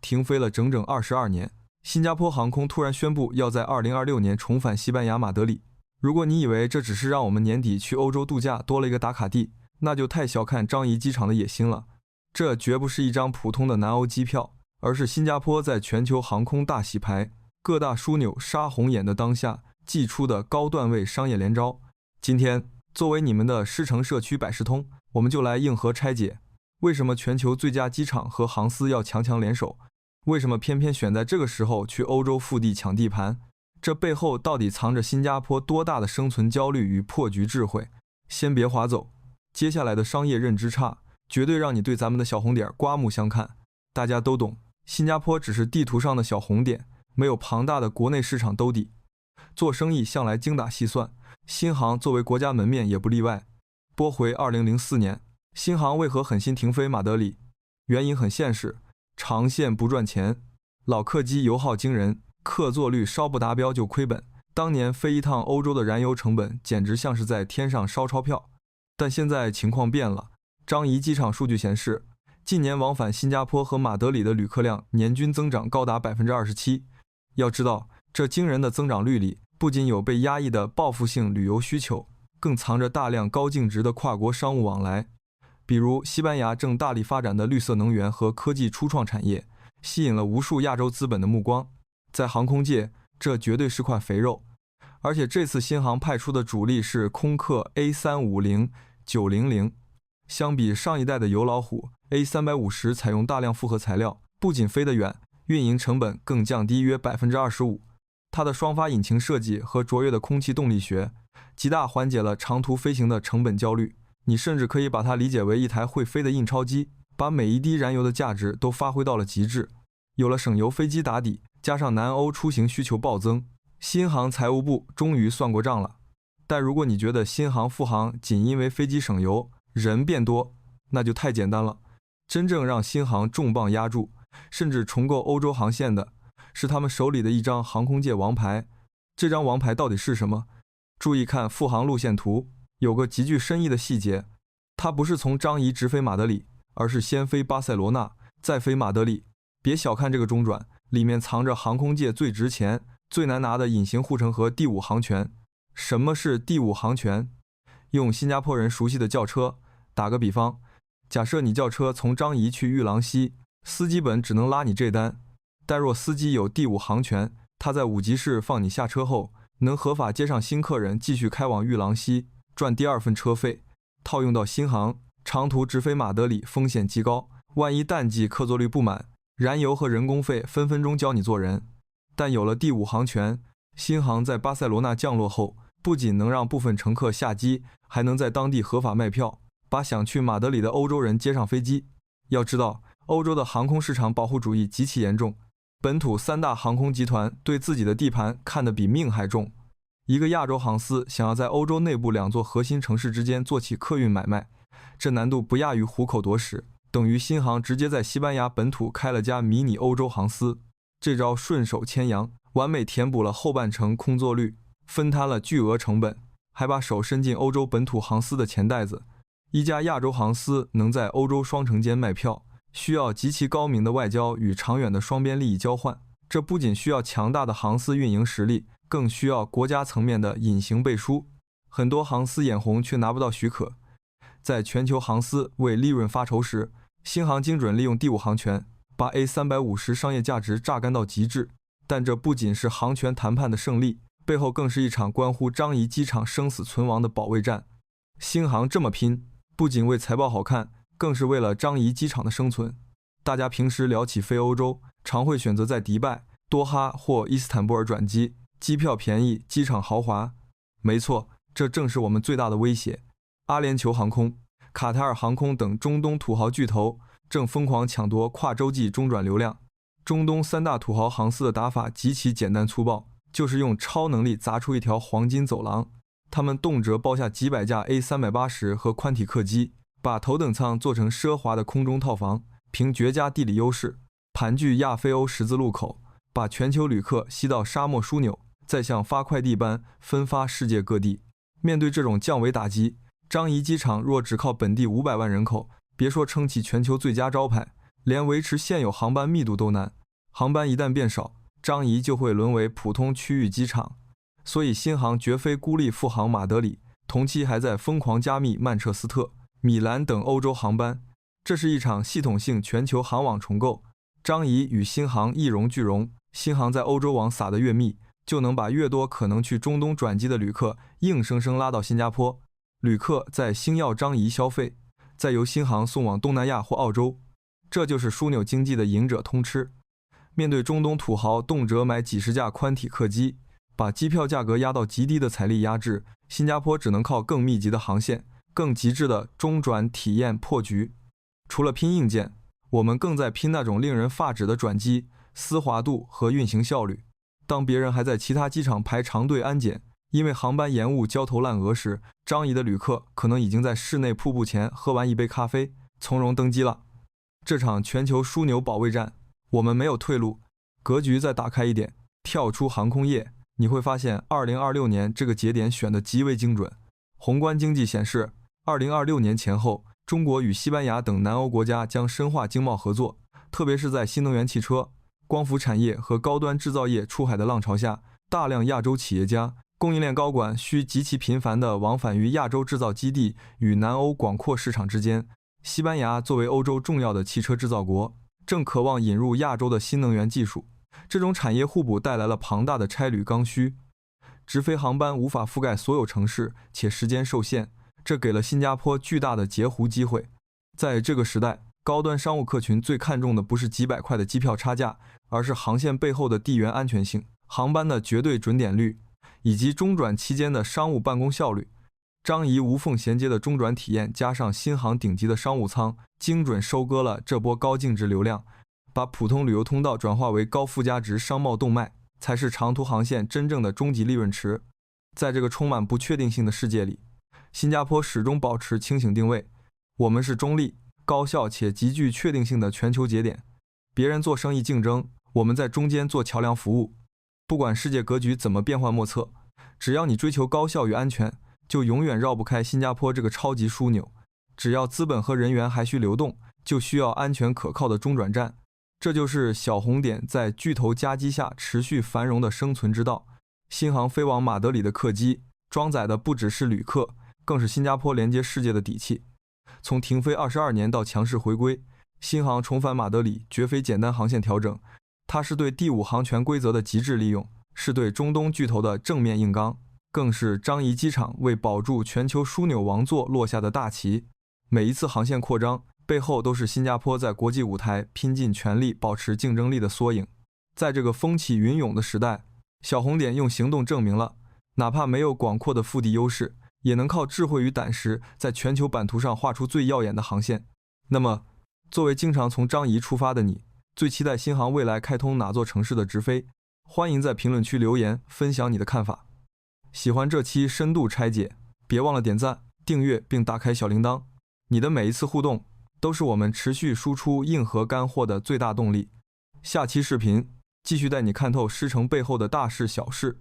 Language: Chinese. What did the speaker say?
停飞了整整22年。新加坡航空突然宣布要在2026年重返西班牙马德里。如果你以为这只是让我们年底去欧洲度假多了一个打卡地，那就太小看樟宜机场的野心了。这绝不是一张普通的南欧机票，而是新加坡在全球航空大洗牌、各大枢纽杀红眼的当下祭出的高段位商业连招。今天作为你们的狮城社区百事通，我们就来硬核拆解，为什么全球最佳机场和航司要强强联手？为什么偏偏选在这个时候去欧洲腹地抢地盘？这背后到底藏着新加坡多大的生存焦虑与破局智慧？先别划走，接下来的商业认知差绝对让你对咱们的小红点刮目相看。大家都懂，新加坡只是地图上的小红点，没有庞大的国内市场兜底。做生意向来精打细算，新航作为国家门面也不例外。拨回2004年，新航为何狠心停飞马德里？原因很现实，长线不赚钱，老客机油耗惊人，客座率稍不达标就亏本。当年飞一趟欧洲的燃油成本简直像是在天上烧钞票。但现在情况变了，樟宜机场数据显示，近年往返新加坡和马德里的旅客量年均增长高达 27%。 要知道，这惊人的增长率里不仅有被压抑的报复性旅游需求，更藏着大量高净值的跨国商务往来。比如西班牙正大力发展的绿色能源和科技初创产业，吸引了无数亚洲资本的目光。在航空界，这绝对是块肥肉。而且这次新航派出的主力是空客 A350-900， 相比上一代的油老虎 A350 采用大量复合材料，不仅飞得远，运营成本更降低约 25%。 它的双发引擎设计和卓越的空气动力学，极大缓解了长途飞行的成本焦虑。你甚至可以把它理解为一台会飞的印钞机，把每一滴燃油的价值都发挥到了极致。有了省油飞机打底，加上南欧出行需求暴增，新航财务部终于算过账了。但如果你觉得新航复航仅因为飞机省油，人变多，那就太简单了。真正让新航重磅压住，甚至重构欧洲航线的，是他们手里的一张航空界王牌。这张王牌到底是什么？注意看复航路线图，有个极具深意的细节，它不是从樟宜直飞马德里，而是先飞巴塞罗那，再飞马德里。别小看这个中转，里面藏着航空界最值钱、最难拿的隐形护城河第5航权。什么是第5航权？用新加坡人熟悉的轿车打个比方，假设你叫车从樟宜去玉郎溪，司机本只能拉你这单，但若司机有第5航权，他在5级市放你下车后，能合法接上新客人继续开往玉郎溪，赚第2份车费。套用到新航，长途直飞马德里风险极高，万一淡季客座率不满，燃油和人工费分分钟教你做人。但有了第5航权，新航在巴塞罗那降落后，不仅能让部分乘客下机，还能在当地合法卖票，把想去马德里的欧洲人接上飞机。要知道，欧洲的航空市场保护主义极其严重，本土3大航空集团对自己的地盘看得比命还重。一个亚洲航司想要在欧洲内部2座核心城市之间做起客运买卖，这难度不亚于虎口夺食，等于新航直接在西班牙本土开了家迷你欧洲航司。这招顺手牵羊，完美填补了后半程空座率，分摊了巨额成本，还把手伸进欧洲本土航司的钱袋子。一家亚洲航司能在欧洲双城间卖票，需要极其高明的外交与长远的双边利益交换。这不仅需要强大的航司运营实力，更需要国家层面的隐形背书。很多航司眼红却拿不到许可。在全球航司为利润发愁时，新航精准利用第5航权，把 A350 商业价值榨干到极致。但这不仅是航权谈判的胜利，背后更是一场关乎樟宜机场生死存亡的保卫战。新航这么拼，不仅为财报好看，更是为了樟宜机场的生存。大家平时聊起飞欧洲，常会选择在迪拜、多哈或伊斯坦布尔转机，机票便宜，机场豪华。没错，这正是我们最大的威胁。阿联酋航空、卡塔尔航空等中东土豪巨头正疯狂抢夺跨洲际中转流量。中东3大土豪航司的打法极其简单粗暴，就是用超能力砸出一条黄金走廊。他们动辄包下几百架 A380 和宽体客机，把头等舱做成奢华的空中套房，凭绝佳地理优势，盘踞亚非欧十字路口，把全球旅客吸到沙漠枢纽，再像发快递般分发世界各地。面对这种降维打击，樟宜机场若只靠本地500万人口，别说撑起全球最佳招牌，连维持现有航班密度都难。航班一旦变少，张仪就会沦为普通区域机场。所以新航绝非孤立复航马德里，同期还在疯狂加密曼彻斯特、米兰等欧洲航班。这是一场系统性全球航网重构。张仪与新航一荣俱荣，新航在欧洲网撒得越密，就能把越多可能去中东转机的旅客硬生生拉到新加坡。旅客在星耀张仪消费，再由新航送往东南亚或澳洲，这就是枢纽经济的赢者通吃。面对中东土豪动辄买几十架宽体客机，把机票价格压到极低的财力压制，新加坡只能靠更密集的航线、更极致的中转体验破局。除了拼硬件，我们更在拼那种令人发指的转机、丝滑度和运行效率。当别人还在其他机场排长队安检，因为航班延误焦头烂额时，张仪的旅客可能已经在室内瀑布前喝完一杯咖啡，从容登机了。这场全球枢纽保卫战，我们没有退路。格局再打开一点，跳出航空业，你会发现2026年这个节点选得极为精准。宏观经济显示，2026年前后，中国与西班牙等南欧国家将深化经贸合作，特别是在新能源汽车、光伏产业和高端制造业出海的浪潮下，大量亚洲企业家、供应链高管需极其频繁地往返于亚洲制造基地与南欧广阔市场之间。西班牙作为欧洲重要的汽车制造国，正渴望引入亚洲的新能源技术。这种产业互补带来了庞大的差旅刚需，直飞航班无法覆盖所有城市，且时间受限，这给了新加坡巨大的截胡机会。在这个时代，高端商务客群最看重的不是几百块的机票差价，而是航线背后的地缘安全性、航班的绝对准点率，以及中转期间的商务办公效率。张仪无缝衔接的中转体验，加上新航顶级的商务舱，精准收割了这波高净值流量，把普通旅游通道转化为高附加值商贸动脉，才是长途航线真正的终极利润池。在这个充满不确定性的世界里，新加坡始终保持清醒定位，我们是中立、高效且极具确定性的全球节点。别人做生意竞争，我们在中间做桥梁服务。不管世界格局怎么变幻莫测，只要你追求高效与安全，就永远绕不开新加坡这个超级枢纽。只要资本和人员还需流动，就需要安全可靠的中转站。这就是小红点在巨头夹击下持续繁荣的生存之道。新航飞往马德里的客机，装载的不只是旅客，更是新加坡连接世界的底气。从停飞22年到强势回归，新航重返马德里绝非简单航线调整，它是对第5航权规则的极致利用，是对中东巨头的正面硬刚，更是张仪机场为保住全球枢纽王座落下的大旗。每一次航线扩张，背后都是新加坡在国际舞台拼尽全力保持竞争力的缩影。在这个风起云涌的时代，小红点用行动证明了，哪怕没有广阔的腹地优势，也能靠智慧与胆识在全球版图上画出最耀眼的航线。那么，作为经常从张仪出发的你，最期待新航未来开通哪座城市的直飞？欢迎在评论区留言分享你的看法。喜欢这期深度拆解，别忘了点赞、订阅并打开小铃铛。你的每一次互动都是我们持续输出硬核干货的最大动力。下期视频继续带你看透狮城背后的大事小事。